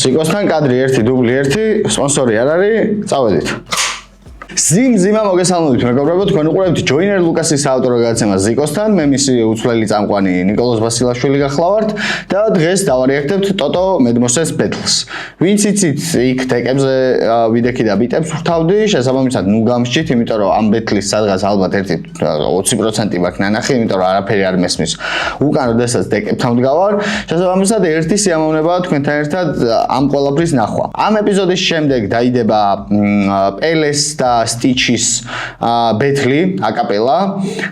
სიკოსთან კადრი 1 დუბლი 1 სპონსორი არ არის წავედით ზიმ მოგესალმებით მეგობრებო თქვენ უყურებთ ჯოინერ ლუკასის საავტორო გადაცემას ზიკოსთან მე მისი უცვლელი წამყვანი ნიკოლოზ ბასილაშვილი გახლავართ და დღეს დავარეაქტებთ ტოტო მედმოსეს ბეთლს ვინც იცით იქ ტეკებზე ვიდექი და ბიტებს ვრთავდი შესაბამისად ნუ გამსჭით იმიტომ რომ ამ ბეთლის სადღაც ალბათ 20% მაქვს ნანახი იმიტომ რომ არაფერი არ მესმის უკან როდესაც ტეკებთან ვდგავარ შესაბამისად ერთი სიამოვნებაა თქვენთან ერთად ამ ყველაფრის ნახვა ამ ეპიზოდის შემდეგ დაიდება პელეს და Stitches ბეთლი აკაპელა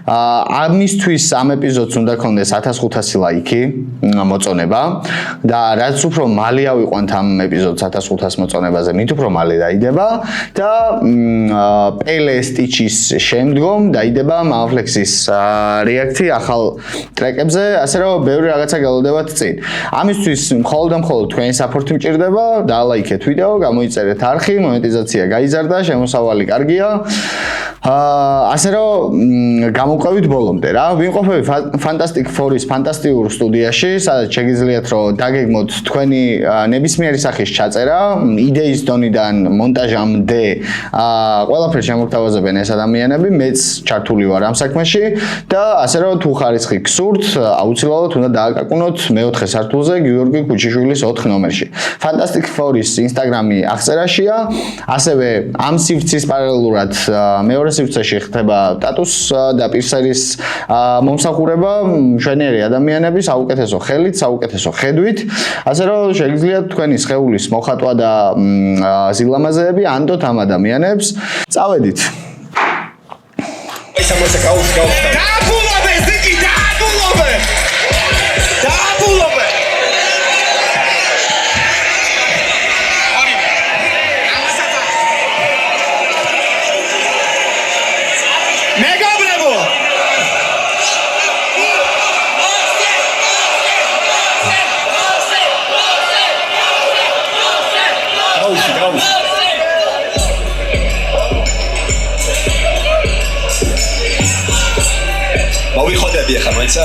ამისთვის ამ ეპიზოდს უნდა ქონდეს 1500 ლაიქი მოწონება და რაც უფრო მალე ავიყვანთ ამ ეპიზოდს 1500 მოწონებაზე მით უფრო მალე დაიდება და პელე Stitches შემდგომ დაიდება Mavlexis რეაქცია ახალ ტრეკებზე ასე რომ ბევრი რაღაცა გელოდებათ წინ ამისთვის მხოლოდ თქვენი საფორტი მჭირდება დალაიქეთ ვიდეო გამოიწერეთ არხი მონეტიზაცია გაიზარდა შემოსავალი კარგია ასე რომ გამოვყევით ბოლომდე რა ვიმყოფები Fantastic Four-ის ფანტასტიურ სტუდიაში სადაც შეგიძლიათ რომ დაგეგმოთ თქვენი ნებისმიერი სახის ჩაწერა იდეის დონიდან მონტაჟამდე ყველაფერს შემოგთავაზებენ ეს ადამიანები მეც ჩართული ვარ ამ საქმეში და ასე რომ თუ ხარისხი გსურთ აუცილებლად უნდა დააკაკუნოთ მე-4 სართულზე გიორგი ქუჩიშვილის 4 ნომერში Fantastic Four-ის Instagram-ი აღწერაშია ასევე ამ სივრცის პარალელურად მეორე სივრცეში ხდება ტატუს და პირსერის მომსახურება მშვენიერი ადამიანების საუკეთესო ხელით, საუკეთესო ხედვით, ასე რომ შეგიძლიათ თქვენი სხეულის მოხატვა და სილამაზეები ანდოთ ამ ადამიანებს. წავედით. მოვიხოდები ახლა მოიცა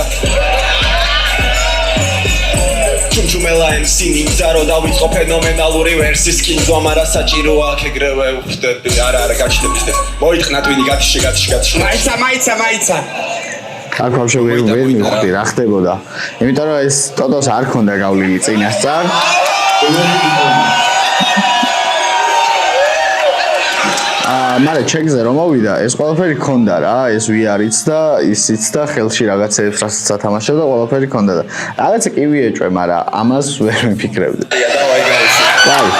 ჩუმჩუმელა MC ნიმზარო დავიწყო ფენომენალური ვერსის კინძო ამარა საჭიროა ქეგრევე ვხვდები არა გაჩნდები მოიტყნა ტვინი გათში მაიცა აქ ვშევი ვერ მივხვდი რა ხდებოდა იმიტომ რომ ეს ტოტოს არ ქონდა გავლილი წინასწარ მარა ჩეკზე რომ მოვიდა ეს ყველაფერი ქონდა რა ეს VR-იც და ისიც და ხელში რაღაცებს რასაც ათამაშებ და ყველაფერი ქონდა და რაღაცა კი ვიეჭვე მარა ამას ვერ მიფიქრებდი დავაი გავისი დავი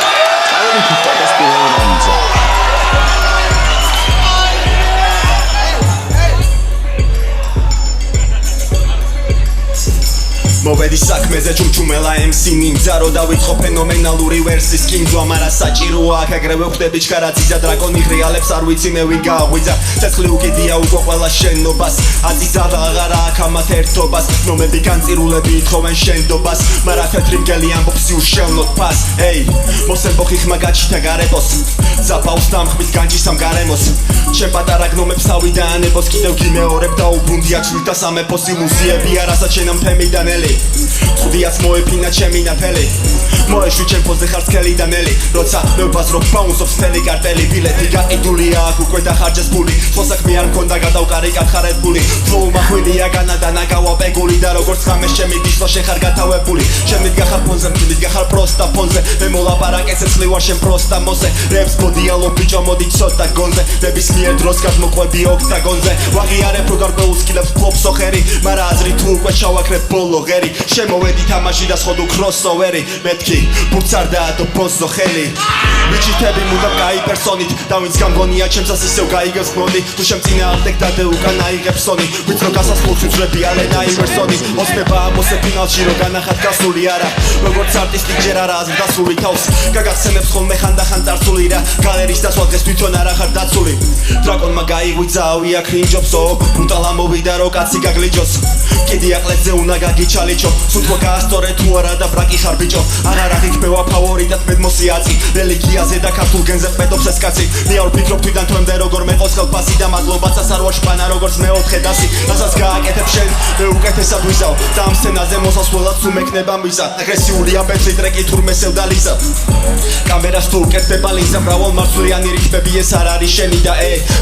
მოვედი საქმეზე ჩუმჩუმელა MC ნიმზარო დავიწყო ფენომენალური ვერსის კინძო ამარა საჭიროა ქეგრევე ვხვდები ჩქარაციზა დრაკონი ღრიალებს არ ვიცი მე ვინ გააღვიძა ცეცხლი უკიდია უკვე ყველა შენობას აზიზა და აღარა აქ ამათ ერთობას ნომები განწირულები ითხოვენ შენდობას მარა თეთრი მგელი ამბობს იუშევნოთ ფას ეი მოსემბო ხიხმა გაჩითა გარემოს ზაფაუს დამხმის განჯის ამ გარემოს შენ პატარა გნომებს ავიდანებოს კიდევ გიმეორებ და უბრუნდია ჩვილთა სამეფოს ილუზიები არასაც შენ ამ თემიდანელი ხუდიას მოეფინა ჩემი ნაფელი მოეშვი ჩემ ფოზე ხარ სქელი და ნელი როცა მევბაზრობ ბაუნსობს მთელი კარტელი ბილეთი გაყიდულია აქ უკვე დახარჯეს ფული მოსაქმე არ მქონდა გადავყარი კათხარებული ფლოუ მახვილია განადა ნაგავა პეგული და როგორც ხამეს ჩემი დისლო შენ ხარ გათავებული შენ მიდგახარ ფონზე მიდგახარ პროსტა ფონზე მე მოლაპარაკე ცეცხლი ვარ შენ პროსტა მოსე რეპს ბოდიალო ბიჭო მოდი ცოტა გონზე ნებისმიერ დროს გადმოყვები ოქტაგონზე ვაღიარებ რო გარკვეულსკილებს ფლოპს ოხერი მარა აზრი თუ უკვე ჩავაქრებ ბოლო ღერი შემოვედი თამაში და სხოდო კროსოვერი მეთქი ბუცარდაა თუ პოზო ხელი მიჩითები მუდამ გაიპერსონით და ვინც გამგონია ჩემსას ისევ გაიგებს გონი თუ შემწინააღმდეგ დადე უკან აიღებს სონი ვინც რო გასასვლელს უძრები ალენა იმერსონი მოსდება ამოსე ფინალში რო განახათ გასული არა როგორც არტისტი ჯერ არა აზრდასული თავს გაგახსენებს ხოლმე ხანდახან წარსული რა გალერის დასვლა დღეს თვითონ არ ახარ დაცული დრაკონმა გაიღვიძა ავია კრინჯობსო ბუტალა მოვიდა რო კაცი გაგლიჯოს კიდე აყლეზე უნდა გაგიჩალიჩო სულთო გაასწორე თუ არა და ბრაკი ხარ ბიჭო აღარ აღიქბევა ფავორიტად მედმოსიაცი რელიგიაზე და ქართულ გენზე ყვედობს ეს კაცი მე არ ვფიქრობ თვითონ თვემდე როგორ მეყოს ხელფასი და მადლობაცას არ ვაშფანა როგორც მეოთხე დასი რასაც გააკეთებ შენ მე უკეთესად ვიზავ და ამ სცენაზე მოსასვლელად თუ მექნება მიზა აგრესიულია ბეწი ტრეკი თურმე სევდალიზა კამერას თუ უკეთდება ლიზა მრავალ მარცვლიანი რიცხები ეს არ არის შენი და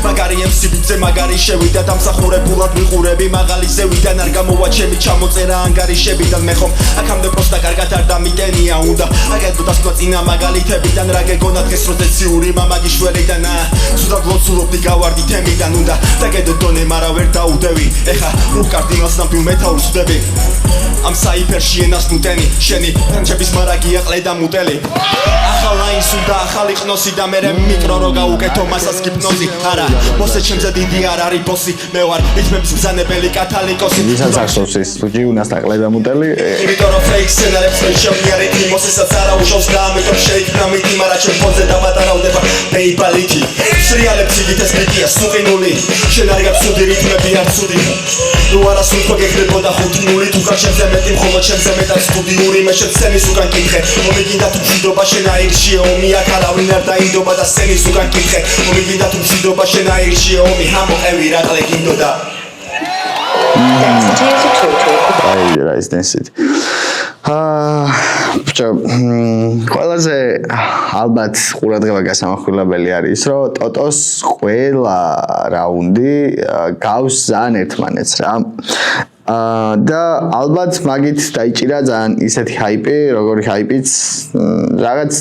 მაგარი MC ბიძე მაგარი შევიდა დამსახურებულად ვიყურები მაღალი ზევიდან არ გამოვა ჩემი ჩამოწერა ანგარიშებიდან მე ხომ აქამდე პროსტა კარგად არ დამიტენია უნდა აგეთო დასკვა წინა მაგალითებიდან რა გეგონა დღეს როდეციური მამაგიშველიდან სულად ლოცულობდი გავარდი თემიდან უნდა დაგედო დონე მარა ვერ დაუდევი ეხა უკარდინალს ნამდვილ მეთაურს ვდები ამ საიფერში ენას ნუტენი შენი ფანჩების მარაგია ყლე და მუტელი ახალ ლაინს უნდა ახალი ყნოსი და მე მიკრო რო გაუკეთო მასას გიპნოზი არა მოსე ჩემზე დიდი არ არის ბოსი მე ვარ ითმების ბრძანებელი კათალიკოსი ვისაც ახსოვს ის ჯიუნას და ყლე და მუტელი იმიტომ რომ ფეიქ სცენარებს ვერ შევიარე იმოსესაც არა უშავს და ამიტომ შეიქმნა მითი მარა ჩემ ფონზე დაბატარავდება ბეიბალიტი სრიალებს იგით ეს მიტია სუყინული შენ არ გაქვს ცუდი რითმები არ ცუდი ნუ არა სულთო გეკრებოდა 5-0 თუ ხარ ჩემზე მეტი მხოლოდ ჩემზე მეტად სტუდიური მე შენ სცენის უკან კითხე მომიგინდა თუ მშვიდობა შენ აირშია ომი აქ არავინ არ დაინდობა და სცენის უკან კითხე მომიგინდა თუ მშვიდობა შენ აირშია ომი ამოყევი რა ყლე გინდოდა აი რა ის დენსიტი ყველაზე ალბათ ყურადღება გასამახვილებელი არის რომ ტოტოს ყველა რაუნდი გავს ძალიან ერთმანეთს რა და ალბათ მაგით დაიჭირა ძალიან ისეთი ჰაიპი, როგორი ჰაიპიც რაღაც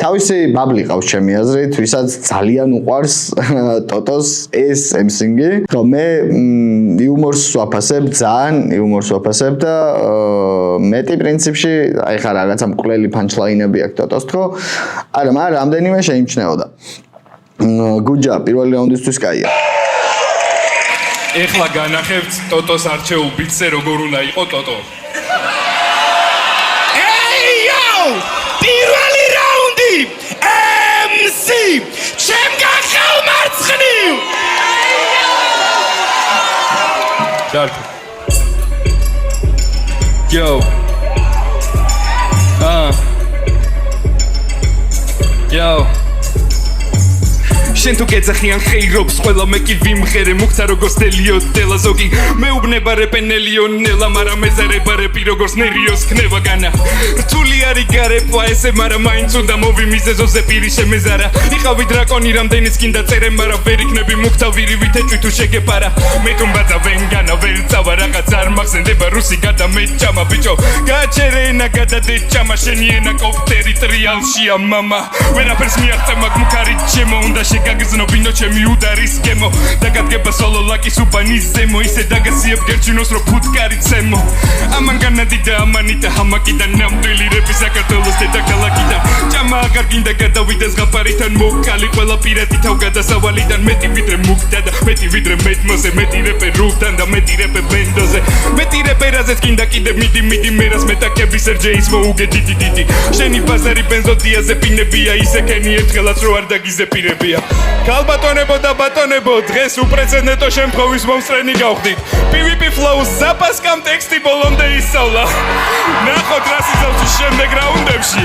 თავისი ბაბლი ყავს ჩემი აზრით, ვისაც ძალიან უყვარს ტოტოს ეს MC-ი, რომ მე იუმორს ვაფასებ, ძალიან იუმორს ვაფასებ და მეტი პრინციპში, აი ხა რაღაცა მკვლელი პანჩლაინები აქვს ტოტოს თქო, არა, მაგრამ რამდენიმე შეიმჩნეოდა. გუჯა, პირველი რაუნდისთვის კაია. ეხლა განახებთ ტოტოს არჩეულ ბიტზე როგორ უნდა იყო ტოტო. ეიო! პირველი რაუნდი! MC! ჩემგან ხალმარცხნივ! ჯარკო. Yo. Yo. შენ თუ გეძახიან ხეირობს ყველა მე კი ვიმღერე მუხთა როგორც დელიო დელა ზოგი მეუბნება რეპენელიო ნელა მაგრამ მეზარება რეპი როგორც ნერიოს ქნება განა რთული არის გარება ესე მაგრამ მაინც უნდა მოვიმიზეზოზე პირი შემეზარა იყავი დრაკონი რამდენიც გინდა წერე მაგრამ ვერ იქნები მუხთა ვირივით ეჭვი თუ შეგეპარა მე თუმბაძა ვენ განა ვერ წავა რაღაც არ მახსენდება რუსი გადა მე ჭამა ბიჭო გაჩერე ენა გადადე ჭამა შენი ენა კოპტერი ტრიალშია მამა ვერაფერს მიაღწევ მაგ მუქარი ჩემო უნდა გაგზნო ბინო ჩემი უდარის გემო და გადგება სოლო ლაკის უბანის ზემო ისე დაგასიებ გერჩინოს რო ფუტკარი ცემო ამან განადი და ამანიტა ჰამაკიდან ნამდვილი რეპი საქართველოს დედაქალაქიდან ჭამა აღარ გინდა გადავიდე ზღაპარიდან მოკალი ყველა პირადი თავ გადასავალიდან მეტი ვიდრე მუქდა და მეტი ვიდრე მეტმოზე მეტი რეპე რუგთან და მეტი რეპე ბენდოზე მეტი რეპერაზეც გინდა კიდე მიდი მერას მეტაკების რჯეის მოუგე დიდი შენი ბაზარი ბენზოდიაზე პინებია ისე კენი ერთხელაც რო არ დაგიზეპირებია ქალბატონებო და ბატონებო დღეს უპრეცედენტო შემთხვევის მომსწრენი გავხდით PvP Flow-ს ზაპასკამ ტექსტი ბოლომდე ისწავლა ნახოთ რა სიზავში შემდეგ რაუნდებში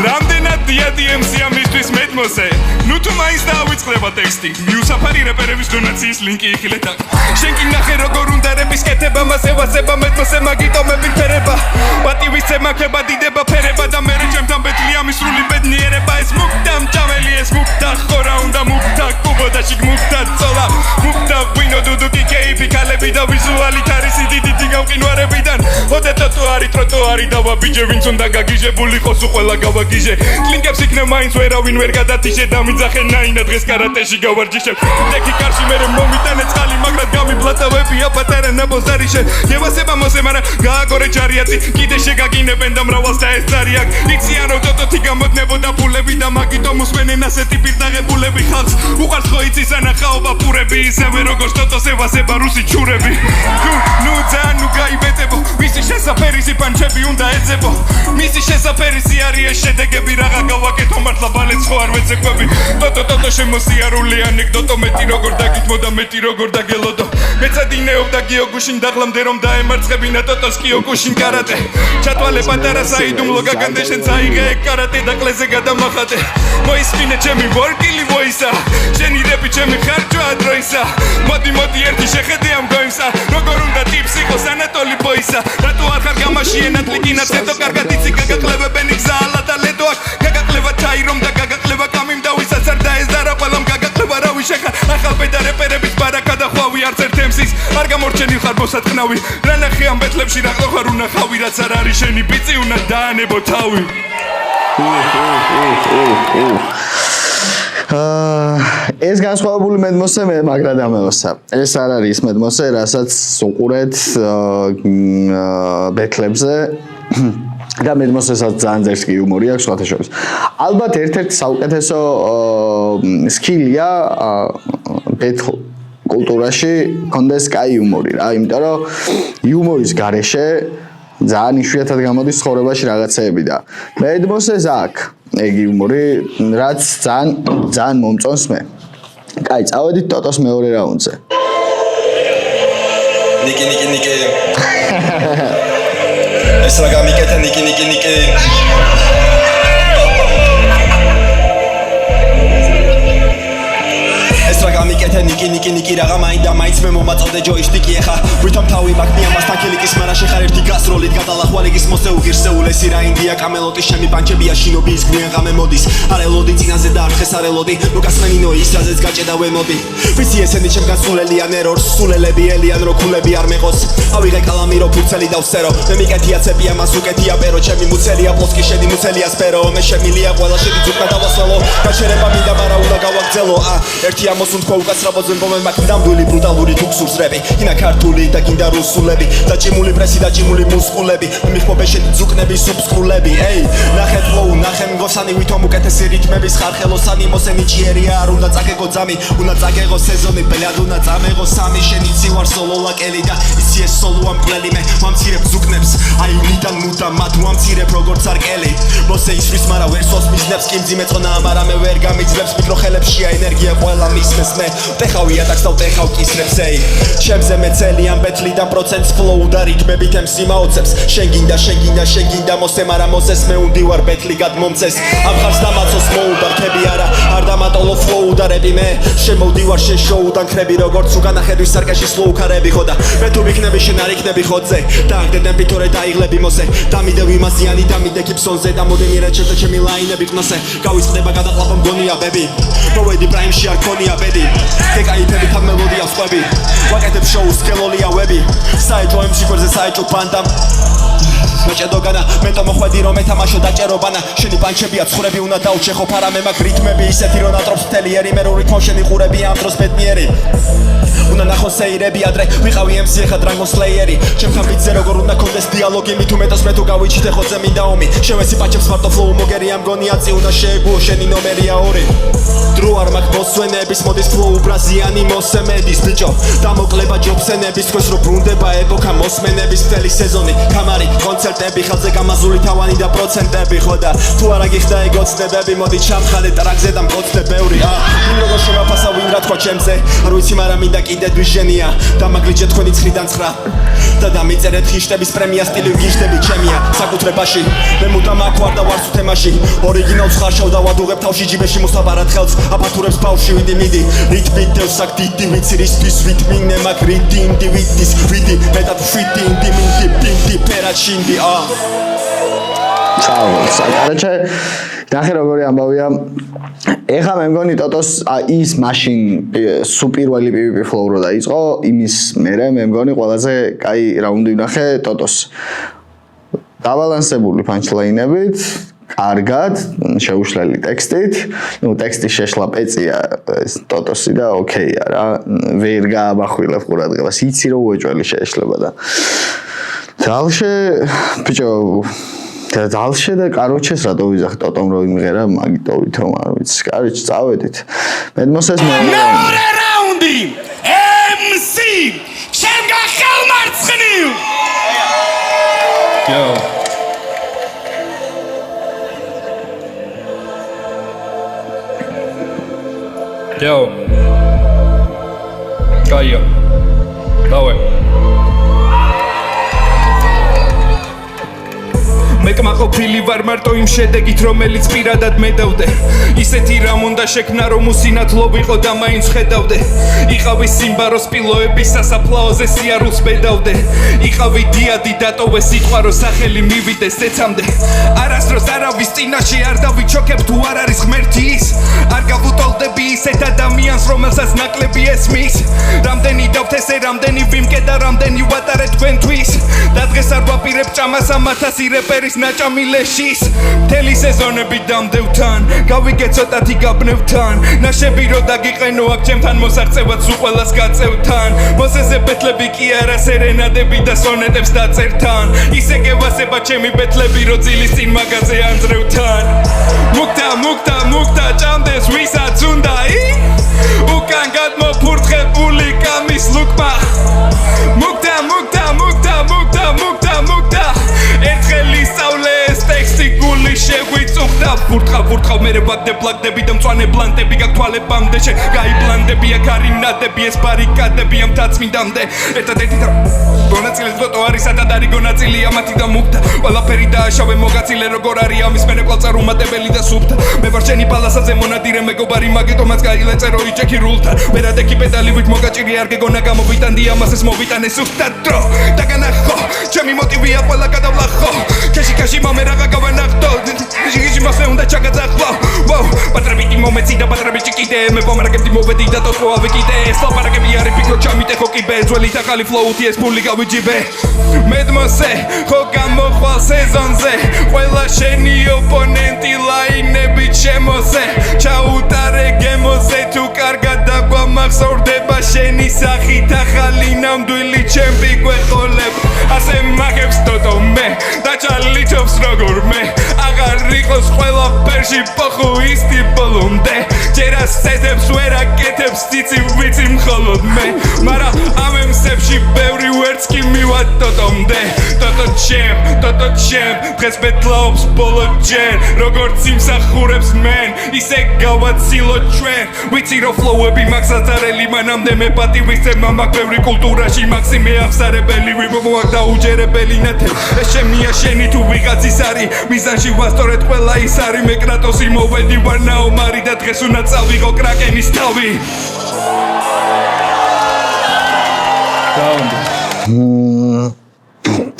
რამდენად დიადი MC-ა მისთვის მეტმოსე ნუ თუ მაინც დაავიწყდება ტექსტი მიუსაფარი რეპერების დონაციის ლინკი იხილეთ აქ შენ კი ნახე როგორ უნდა რეპის კეთება მასე ვასება მეტმოსე მაგიტო მეპირფერება პატივისცემა ხება დიდება ფერება და მე ჩემთან ბეთლია მისრული ბედნიერება ეს მუქდამ ჭამელი ეს მუქდა ხორა უნდა მუქდა კუბოდაში მუქდა წოლა მუქდა ვინო დუდუკი კეიფი ქალები და ვიზუალით არის დიდი გამყინვარებიდან ოდეთო თუ არის ტროტუარი დავაბიჯე ვინც უნდა გაგიჟებულიყოს უყველა გავაგიჟე კლინკებს იქნებ მაინც ვერავინ ვერ გადათიშე და მიძახე ნაინა დღეს კარატეში გავარჯიშებ დეკი კარში მე მომიტანე წყალი მაგრამ გამიბლატავებია პატარა ნაბოზარიშე ევასება მოსე მაგრამ გააგორე ჯარიაცი კიდე შეგაგინებენ და მრავალს და ეს ძარი აქ იციან რომ ტოტოთი გამოდნებოდა ფულები და მაგიტო მოსვენენ ასეთი პირდაღებულები ხალხს უყარს ხო იცის ანახაობა პურები ისევე როგორც ტოტოს ევასება რუსი ჩურები ნუ ძალიან ნუ გაიბედებო მისი შესაფერისი პანჩები უნდა ეძებო მისი შესაფერისი არის ეს შედეგები რაღა გავაკეთო მართლა ბალეთს ხო არ ვეძებები ტოტო შემოსიარული ანეკდოტო მეტი როგორ დაგითმო და მეტი როგორ დაგელოდო მეცადინეობდა გიოგუშინ დაღლამდე რომ დაემარცხებინა ტოტოს კიოკუშინ კარატე ჩათვალე პატარა საიდუმლო გაგანდე შენ წაიღე კარატე და კლეზე გადამახატე მოისმინე ჩემი ვორკილი ვოისა შენი რეპი ჩემი ხარჯვა დროისა მოდი ერთი შეხედე ამ გოიმსა როგორ უნდა ტიპს იყოს ანატოლი ბოისა რატო არ ხარ გამაში ენატლიკინა ცეთო კარგად იცი გაგაკლებებენი გზა ალა და ლედო აქ გაგაკლება ჩაირომ და გაგაკლება კამიმ და ვისაც არ დაეზარა ყველამ გაგაკლება რავი შეხარ ახალ ბედა რეპერების ბარაკა და ხვავი არც ერთ ემსის არ გამორჩენილ ხარ მოსატყნავი რა ნახე ამ ბეთლებში რა ყო ხარ უნახავი რაც არ არის შენი პიცი უნდა დაანებო თავი ეს განსხვავებული მედმოსე მე მაგრა დამელოსა. ეს არ არის მედმოსე, რასაც უყურეთ ბეთლებზე და მედმოსესაც ძალიან ძერსკი იუმორი აქვს სხვათა შორის. ალბათ ერთ-ერთი საუკეთესო სკილია ბეთლ კულტურაში კონდეს კაი იუმორი რა, იმიტომ რომ იუმორის გარეშე ძალიან იშვიათად გამოდის ცხოვრებაში რაღაცეები და მედმოსეს აქვს ეგ იუმორი, რაც ძალიან მომწონს მე. კაი, წავედით ტოტოს მეორე რაუნდზე. ნიკი. ეს რა გამიკეთე ნიკი. გამიკეთე ნიკი რაღა მაინდა მაინც მე მომაწოდე ჯოიშტიკი ეხა ვითომ თავი მაგნი ამასთან ქილიკის მარა შეხარ ერთი გასროლით გადალახვალიკის მოსეუ გირსეულესი რა ინდია კამელოტის შემი პანჩებია შინობის გვიან ღამე მოდის არელოდი წინაზე და არხეს არელოდი ლუკასმენინო ისაზეც გაჭედა ვემოდი ვიცი ესენი ჩემ გასულელიან ერორს სულელები ელიან რო ქულები არ მეყოს ავიღე კალამი რო ფურცელი დავსერო მე მიკეთია ცეპია მას უკეთია პერო ჩემი მუცელია პლოსკი შენი მუცელია სფერო მე შემილია ყველა შენი ძუკნა დავასველო გაჩერება მინდა მარა უნდა გავაგზელო ერთი ამოსუნ თქვა უკაცრავოძე მომენ მაგ ნამდვილი ბრუტალური თუქსურს რეპი ინა ქართული და გინდა რუსულები დაჭიმული პრესი დაჭიმული მუსკულები მიხმობე შენი ძუკნები სუბსკრულები ეი ნახე ფლოუ ნახე მგოსანი ვითომ უკეთესი რიტმების ხარხელოსანი მოსენი ჭიერია არ უნდა წაგეგო ძამი უნდა წაგეგო სეზონი ბლად უნდა წამეღო სამი შენი ცივარ სოლოლაკელი და ისი ეს სოლო ამკლელი მე მომცირებ ძუკნებს აი ნიდან მუდამ მათ მომცირებ როგორც არკელი მოსე ისვის მარა ვერ სოს მისნებს კი მძიმე წონა ამარა მე ვერ გამიძლებს მიკროხელებშია ენერგია ყველა მისმეს მე ტეხავია ტაქსტავ ტეხავ კისრებს ეი ჩემზე მეცელიან ბეთლიდან პროცენტს ფლოუ და რიტმებით MC მაოცებს შენ გინდა მოსე მარა მოსეს მე უნდი ვარ ბეთლი გადმომცეს ამ ხარს დამაცოს მოუდარ ქები არ დამატოლო ფლოუ და რეპი მე შემოვდი ვარ შენ შოუდან ხრები როგორც უკანახედვის სარკაში სლოუ ქარები ხოდა მე თუ ვიქნები შენ არ იქნები ხოძე დააგდე ტემპიტორე დაიღლები მოსე დამიდე ვიმაზიანი დამიდე გიბსონზე და მოდენიერად ჩემზე ჩემი ლაინები ყნოსე გავისყდება გადაყლაპა მგონია ბები მოვედი პრაიმში არ ქონია ბედი დეკაიფები თან მელოდია სხვები ვაკეთებ შოუს კელოლია ვები საეჭო MC გვერდზე საეჭო ბანდამ მეჭედოგანა მე თო მოხვედი რომ ეთამაშო დაჭერობანა შენი პანჩებია ცხვრები უნდა დაუჩეხო ფარა მე მაგ რიტმები ისეთი რომ ატრობს თელიერი მე რო რითმო შენი ყურები ამ დროს ბედნიერი უნდა ნახო სეირები ადრე ვიყავი MC ხა დრაგონ სლეიერი ჩემთან ვიცე როგორ უნდა კონდეს დიალოგი მით უმეტოს მე თუ გავიჩიტე ხოძე მინდა ომი შევესი პაჩებს მარტო ფლოუ მოგერია მგონია წი უნდა შეეგუო შენი ნომერია 2 დრო არ მაგ ბოსვენების მოდის ფლოუ ბრაზიანი მოსემედის ბიჭო დამოკლება ჯობსენების თქვენს რო ბრუნდება ეპოქა მოსმენების მთელი სეზონი კამარი კონცერტები ხალხზე გამაზული თავანი და პროცენტები ხოდა თუ არა გიხდა ეგოცნებები მოდი ჩამხალე ტრაკზე და მკოცნე ბევრი იმ როგორ შემაფასა ვინ რა თქვა ჩემზე არ ვიცი მაგრამ მინდა კიდე დვიჟენია და მაგლიჯე თქვენი ცხრიდან ცხრა და დამიწერეთ ხიშტების პრემია სტილი ვგიშდები ჩემია საკუთრებაში მე მუდამ აქ ვარ და ვარ თემაში ორიგინალს ხარშავ და ვადუღებ თავში ჯიბეში მოსაბარად ხელს აფათურებს ბავში ვიდი მიდი რიტმით დევსაკ დიდი ვიცი რისთვის ვიტმინე მაგ რიტინდი ვიტის ვიდი მეტად ფიტინდი მინდი პინდი პერაჩინდი короче, ნახე როგორი ამბავია. ეხლა მე მგონი ტოტოს ის მაშინ სუპირველი PvP flow რო დაიწყო, იმის მერე მე მგონი ყველაზე კაი რაუნდი ვნახე ტოტოს. დაბალანსებული პანჩლაინებით, კარგად, შეუშლელი ტექსტით, ტექსტი შეშლა პეწია ტოტოსი და ოკეია რა. ვერ გაამახვილებ ყურადღებას, იცი რომ უეჭველი შეეშლება და ძალშე ბიჭო ძალშე და კაროჩეს რატო ვიზახ ტოტომ რო იმღერა მაგიტოვით რომ არ ვიცი კაროჩე წავედით მედმოსეს მეორე რაუნდი MC შენ გახალმარცხნივ Yo Yo Kaya დავე მეკმაყოფილი ვარ მარტო იმ შედეგით რომელიც პირადად მედავდე ისეთი რამ უნდა შექმნა რომ უსინათლო ვიყო და მაინც ხედავდე იყავი სიმბაროს პილოების სასაფლაოზე სიარულს ბედავდე იყავი დიადი დატოვე სიტყვა რომ სახელი მივიდეს ეცამდე არასდროს არავის წინაშე არ დავიჩოქებ თუ არ არის ღმერთი ის არ გავუტოლდები ისეთ ადამიანს რომელსაც ნაკლები ესმის რამდენი დავთესე რამდენი ვიმკე და რამდენი ვატარე თქვენთვის და დღეს არ ვაპირებ ჭამას 1000 რეპერის ნაჭამილეშის მთელი სეზონები დამდევთან გავიგე ცოტათი გაბნევთან ნაშები რო დაგიყენო აქ ჩემთან მოსაღწევად სულ ყველას გაწევთან მოსეზე ბეთლები კი არა სერენადები და სონეტებს დაწერთან ისე გევასება ჩემი ბეთლები რო ძილის წინ მაგაზე ანძრევთან მუქთა ჭამდეს ვისაც უნდა უკან გადმოფურთხებული კამის ლუკმა მუქთა ერთხელ ისწავლე ეს ტექსტი გული შეგვიწუხდა ფურთხავ მერე ვაგდები და მწვანე ბლანტები გაგთვალებამდე გაიბლანდები აქ არის ნადები ეს ბარიკადები ამ თაცმიდამდე ერთადერთი და გონაწილეს ფოტო არის სადად არის გონაწილი ამათი და მუქთა ყველაფერი დააშავე მოგაწილე როგორ არის ამის მერე კვალწარუმატებელი და სუფთა მე ვარ შენი პალასაზე მონადირე მეგობარი მაგიტომაც გაილეწერო იჭექი რულთან ვერადექი პედალივით მოგაჭირი არ გეგონა გამოვიტანდი ამას ეს მოვიტანე სუფთა დრო დაგანახო ჩემი მოტივია ყველა გადავლახო ქეში მომე რაღა გავანახტო ჟიჟი მასე უნდა ჩაგაძახო ვოუ პატრაბიტი მომეცი და პატრაბიტი კიდე მე პომარაგებდი მოვედი და თოთო ავიკიდე ეს ლაპარაკები არის ფიქრო ჩამიტეხო კიბე ძველი თახალი ფლოუთი ეს ფული გავიჯიბე მედმოსე ხო გამოხვალ სეზონზე ყველა შენი ოპონენტი ლაინებით შემოსე ჩაუტარე გემოზე თუ კარგად დაგვამახსოვრდება შენი სახით ახალი ნამდვილი ჩემპი გვეყოლებ ასე მაგებს თოთო მე და ჩალიჩობს როგორ მე აღარ იყოს ყველაფერში პოხუ ისტი ბოლომდე ჯერ ასეთებს ვერ აკეთებს ციცი ვიცი მხოლოდ მე მარა ამ ემსებში ბევრი ვერც კი მივად ტოტომდე ტოტო ჩემ დღეს ბეთლაობს ბოლო ჯერ როგორც იმსახურებს მენ ისე გავაცილო ჩვენ ვიცი რომ ფლოუები მაგსაცარელი მანამდე მე პატივისცემა მაგ ბევრი კულტურაში მაქსი მეახსარებელი ვიბოა დაუჯერებელი ნათელ ეს შემია შენი თუ ვიღაცის არის მიზანში ვასწორეთ ყველა ის არის მე კრატოსი მოვედი ვარ ნაომარი და დღეს უნდა წავიღო კრაკენის თავი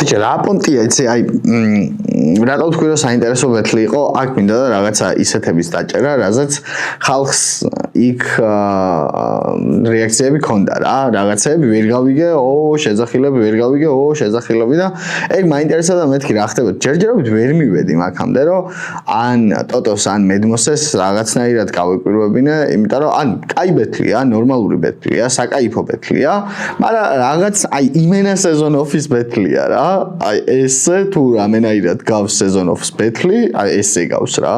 ბიჭო რა პონტია იცი აი რატო თქვი რომ საინტერესო ბეთლი იყო აქ მინდა და რაღაცა ისეთების დაჭერა რაზეც ხალხს იქ რეაქციები ქონდა რა რაღაცები ვერ გავიგე შეძახილები ვერ გავიგე შეძახილები და ეგ მაინტერესებდა მეთქი რა ხდება ჯერჯერობით ვერ მივედი მაგამდე რომ ან ტოტოს ან მედმოსეს რაღაცნაირად გავეკვირვებინე იმიტომ რომ ან კაი ბეთლია ნორმალური ბეთლია საკაიფო ბეთლია მაგრამ რაღაც აი იმენა სეზონ ოფის ბეთლია რა აი ესე თუ რამენაირად გავს სეზონ ოფის ბეთლი აი ესე გავს რა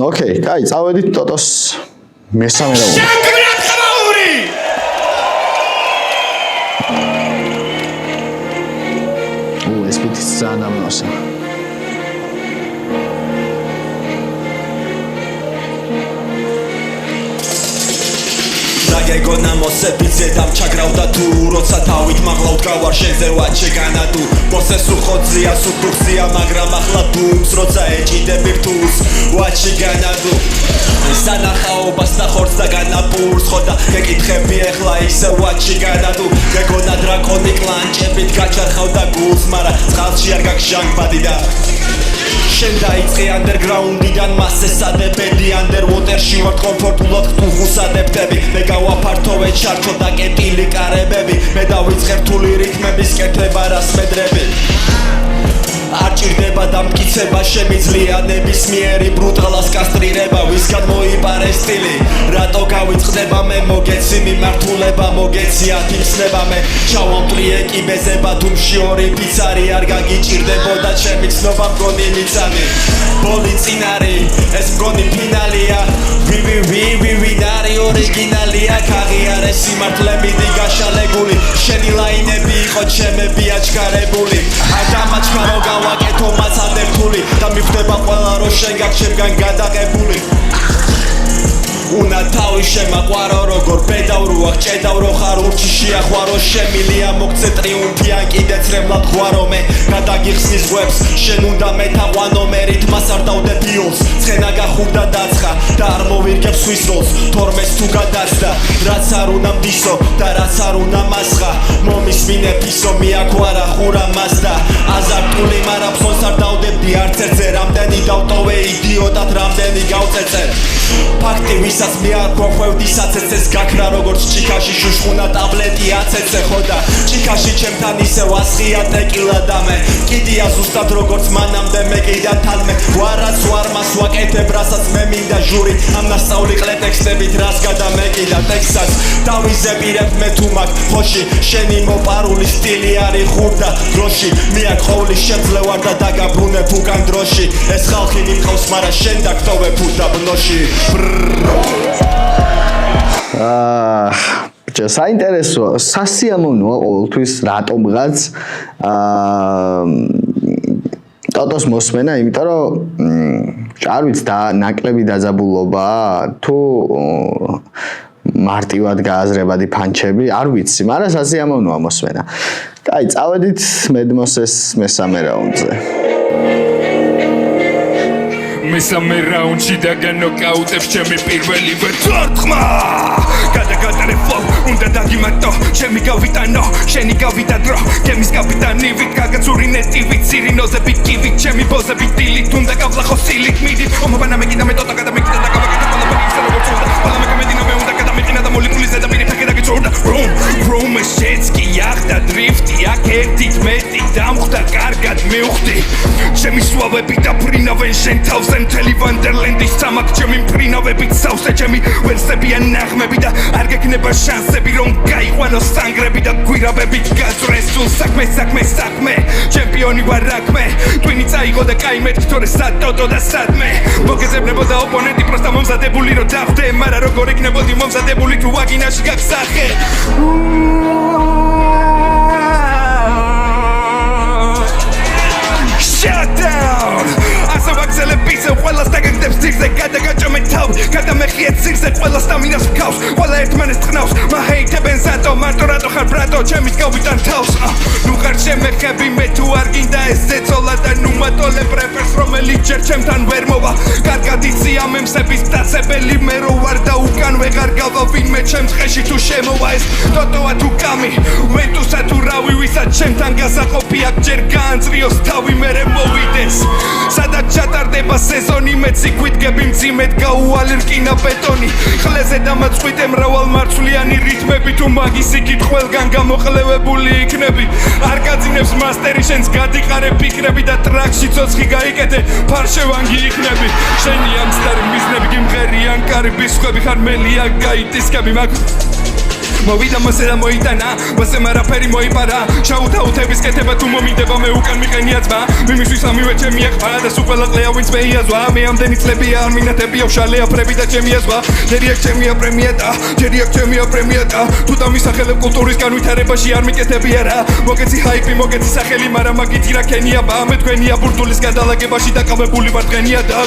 ოკეი კაი წავედით ტოტოს მესამე რაუნდი ეს პიტი სანამოსა გეგონა მოსებიძე დამჩაგრავდა თუ როცა თავით მაღლავთ გავარ შენზე ვარ შეგანა თუ მოსეს უხოძია სუფუხზია მაგრამ ახლა დუმს როცა ეჭიდები რთულს ვარ შეგანა თუ სანახაობას და ხორცს და განაპურს ხო და გეკითხები ახლა ისე ვარ შეგანა თუ გეგონა დრაკონი კლანჭებით გაჩარხავდა გულს მაგრამ წყალში არ გაგშანგბადი და შენ დაიწყე ანდერგრაუნდიდან მასე სადებედი ანდერვოტერში ვარ კომფორტულად ხუხუსადებდები მე გავაფართოვე ჩარჩო და კეტილი კარებები მე დავიწყე რთული რითმების კეთება რასმედრები არ ჭირდება დამტკიცება შემიძლია ნებისმიერი ბრუტალას კასტრირება ვისგან მოიპარე სტილი რატო გავიწყდება მე მოგეცი მიმართულება მოგეცია თიმსნება მე ჩავამტვრიე კიბეზება თუმში ორი ფიცარი არ გაგიჭირდებოდა ჩემი ცნობა მგონი მიცანი ბოლი წინარი ეს მგონი ფინალია ვინარი ორიგინალია ქაღიარე სიმართლე მიდი გაშალებული შენი ლაინები იყო ჩემები აჩქარებული არ დამაჩქარო გავაკეთო მაცადებული და მიხვდება ყველა რომ შენ გაქვს ჩემგან გადაღებული უნდა თავი ყვავრი შემაყვარო როგორ ბედავრო აქ ჭედავრო ხარ ურჩი შეახვარო შემილია მოგცე ტრიუმფიან კიდეც რემლად ღვარო მე გადაგიხსნის ღვებს შენ უნდა მეტაყვანო მე რითმას არ დავდე ბიოლს ცხენა გახურდა დაცხა და არ მოვირგებს სვისროლს თორმეს თუ გადაცდა რაც არ უნდა მდისო და რაც არ უნდა მასხა მომისმინე ფისო მიაქვარა ხურა მასდა აზარტული მარაფონს არ დავდებდი არც ერთზე რამდენი დავტოვე იდიოტად რამდენი გავწეწე ფაქტი ვისაც მე არ გვახვევდი საცეცეს გაქრა როგორც ჭიქაში შუშხუნა ტაბლეტი აცეცე ხოდა ჭიქაში ჩემთან ისევ ასხია ტეკილა და მე კიდია ზუსტად როგორც მანამდე მე კიდია თანმე ვარაც ვარმას ვაკეთებ რასაც მე მინდა ჟური ამ ნასწავლი ყლე ტექსტებით რას გადამეკიდა ტექსტსაც დავიზებირებ მე თუ მაგ ხოში შენი მოპარული სტილი არის ხურდა დროში მე აქ ხოვლის შეძლევარ და დაგაბრუნებ უკან დროში ეს ხალხი მიყავს მაგრამ შენ დაგტოვებ უდაბნოში საინტერესო სასიამოვნოა ყოველთვის რატომღაც ტოტოს მოსმენა, იმიტომ რომ არ ვიცი და ნაკლები დაძაბულობა თუ მარტივად გააზრებადი ფანჩები, არ ვიცი, მაგრამ სასიამოვნოა მოსმენა. და აი, წავედით მედმოსეს მესამე რაუნდზე. მესამე რაუნდში დაგანოკაუტებს ჩემი პირველი ვერცხმა გადაგატარე ფლოუ უნდა დაგიმატო ჩემი გავიტანო შენი გავიტადრო გემის კაპიტანი ვით გაგაცური ნეტივით სირინოზები კივით ჩემი ბოზები დილით უნდა გავლახო სილით მიდით ომობანა მეკიდა მეტოტა გადამეკიდა და გავაკეთე ყველაფერი ისე როგორც უნდა ყველა მეკამედინა მე უნდა გადამეყინა და მოლეკულის ზედაპირი ფეხი დაგეწორდა რომ შეცკი ახდა დრიფტი აქ ერთით მეტი დამხვდა კარგად მივხვდი ჩემი სვავები და ფრინავენ შენ თავზე მთელი ვანდერლენდის სამაკ ჩემი მფრინავებით სავსე ჩემი ვერსებიან ნაღმები და არ გექნება შანსები რომ გაიყვანო სანგრები და გვირაბებით გაწვრეს სულ საქმე ჩემპიონი ვარ რაქმე ტვინი წაიღო და კაიმეთ თორე სატოტო და სადმე მოგეძებნებოდა ოპონენტი პროსტა მომზადებული რომ დავდე მარა როგორ იქნებოდი მომზადებული თუ ვაგინაში გაგსახე Shut down! ასე ვაგზელებ ისევ ყველას დაგაგდებს ძირზე გადაგაჭამე თავი გადამეხიეთ ძირზე ყველას დამინას ვქავს ყველა ერთმანეს წყნავს მაჰეითებენ ზატო მარტო რატო ხარ ბრატო ჩემის გავიტან თავს ნუ ხარ შემეხები მე თუ არ გინდა ეს ზეწოლა და ნუ მატოლებ რეპერს რომელიც ჯერ ჩემთან ვერ მოვა კარგად იცი ამემსების დაწებელი მე რო ვარ და უკან ვეღარ გავა ვინმე ჩემს ხეში თუ შემოვა ეს ტოტოა თუ კამი ვენტუსა თუ რავი ვისაც ჩემთან გასაყოფი აქ ჯერ გაანწრიოს თავი მერე მოვიდეს სადაც ჩატარდება სეზონი მეც იქვიდგები მძიმედ გაუვალი რკინა ბეტონი ხლეზე დამაწყვიტე მრავალ მარცვლიანი რითმები თუ მაგის იქით ყველგან გამოყლევებული იქნები არ გაძინებს მასტერი შენს გადიყარე ფიქრები და ტრაქში ცოცხი გაიკეთე ფარშევანგი იქნები შენი ამ სტარი მიზნები გიმღერიან კარიბის სხვები ხარ მელია გაიტისკები მაგ მოვიდა მოსე და მოიტანა მოსე მარაფერი მოიპარა შაუთაუთების კეთება თუ მომინდება მე უკან მიყენია ძმა მიმისთვის ამივე ჩემი ახვა და სულ ყველა ყლეა ვინც მეიაზვა მე ამდენი წლებია არ მინათებია ვშალეა ფრები და ჩემი აზვა ჯერია ჩემია პრემია და თუ დამისახელებ კულტურისგან ვითარებაში არ მიკეთებია რა მოგეცი ჰაიპი მოგეცი სახელი მაგრამ მაგითი რა ქენია ბა მე თქვენია ბურდულის გადალაგებაში დაკავებული ვარ დღენია და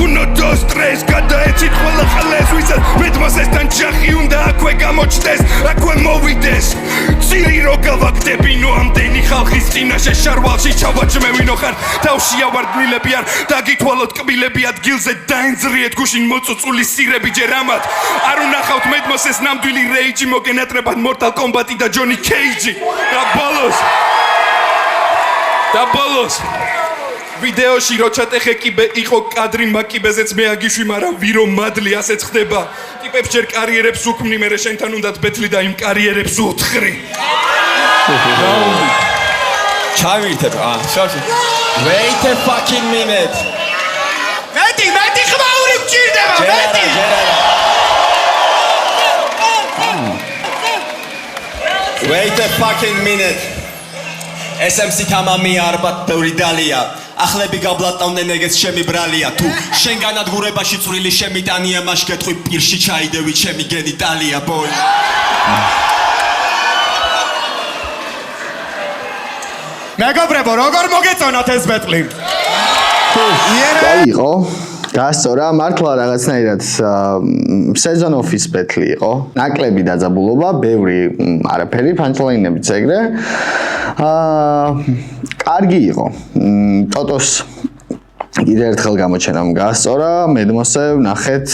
uno dos tres გადაეცით ყველა ყლეს ვისაც მედმოსესთან ჯახი უნდა აქვე გამოჩნდეს აქვე მოვიდეს წირი რო გავაგდებინო ამდენი ხალხის წინაშე შარვალში ჩავაჭმევინო ხარ თავშია ვარ გმილები არ დაგითვალოთ კბილები ადგილზე დაენძრიეთ გუშინ მოწუწული სირები ჯერ ამათ არ უნახავთ მედმოსეს ნამდვილი რეიჯი მოგენატრებათ Mortal Kombat-ი და Johnny Cage-ი და ბოლოს ვიდეოში რო ჩატეხე კიბე იყო კადრი მაკიბეზეც მე აგიშვი მაგრამ ვირო მადლი ასეც ხდება ტიპებს ჯერ კარიერებს უქმნი მე შენთან უნდათ ბეთლი და იმ კარიერებს უთხრი ჩავირთებ შავში wait a fucking minute მეტი ხმაური მჭირდება მეტი wait a fucking minute SMC თამამი არბათ ბევრი დალია ახლები გაბლატავდნენ ეგეც ჩემი ბრალია თუ შენ განადგურებაში წვრილი შემიტანია მაშ გეტყვი პირში ჩაიდევი ჩემი გენიტალია ბოი მეგობრებო როგორ მოგეწონათ ეს ბეტლი იყო გასწორა, მართლა რაღაცნაირად სეზონოფის პეტლი იყო. ნაკლები დაძაბულობა, ბევრი არაფერი, ფანჩლაინებიც ეგრე. კარგი იყო. ტოტოს კიდე ერთხელ გამოჩენამ გასწორა, მედმოსე ვნახეთ,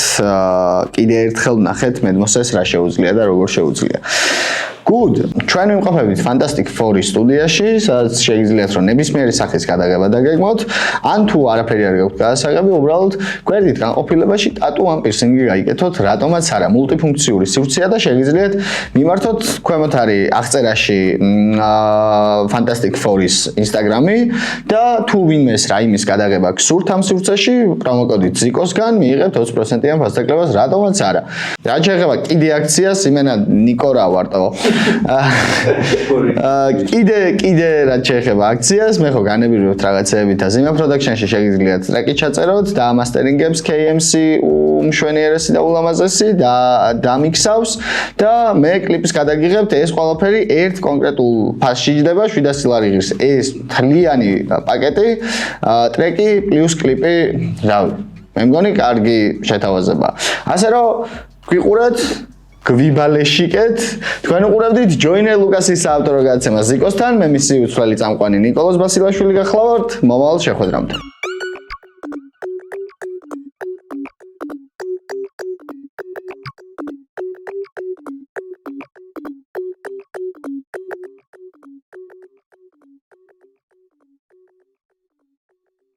კიდე ერთხელ ვნახეთ მედმოსეს რა შეუძლია და როგორ შეუძლია. Good. ჩვენ ვიმყოფებით Fantastic Four-ის სტუდიაში, სადაც შეგიძლიათ რომ ნებისმიერი სახის გადაღება დაგეგმოთ, ან თუ არაფერი არ გაქვთ გადასაღები, უბრალოდ გვერდით განყოფილებაში ტატუ ან პირსინგი გაიკეთოთ, რატომაც არა, მულტიფუნქციური სივრცეა და შეგიძლიათ მიმართოთ ქვემოთ არის აღწერაში Fantastic Four-ის Instagram-ი და თუ ვინმეს რაიმის გადაღება გსურთ ამ სივრცეში, პრომოკოდით ZIKOS-გან მიიღებთ 20%-იან ფასდაკლებას, რატომაც არა. რაც შეეხება კიდე აქციას, იმენა ნიკო რა ვარტო. კიდე რაც შეეხება აქციას, მე ხო განებირებთ რაღაცეებით და Zima Production-ში შეგიძლიათ ტრეკი ჩაწეროთ და მასტერინგებს KMC უმშვენიერესი და ულამაზესი და დამიქსავს და მე კლიპის გადაგიღებთ ეს ყველაფერი ერთ კონკრეტულ ფასში ჯდება 700 ლარიღის ეს თლიანი პაკეტი ტრეკი პლუს კლიპი რავი მე მგონი კარგი შეთავაზება ასე რომ გვიყურეთ გვიბალეშიკეთ თქვენ უყურებდით ჯოინერ ლუკასის საავტორო გადაცემას ZIKOS-თან მე მისი უცვლელი წამყვანი ნიკოლოზ ბასილაშვილი გახლავართ მომავალ შეხვედრამდე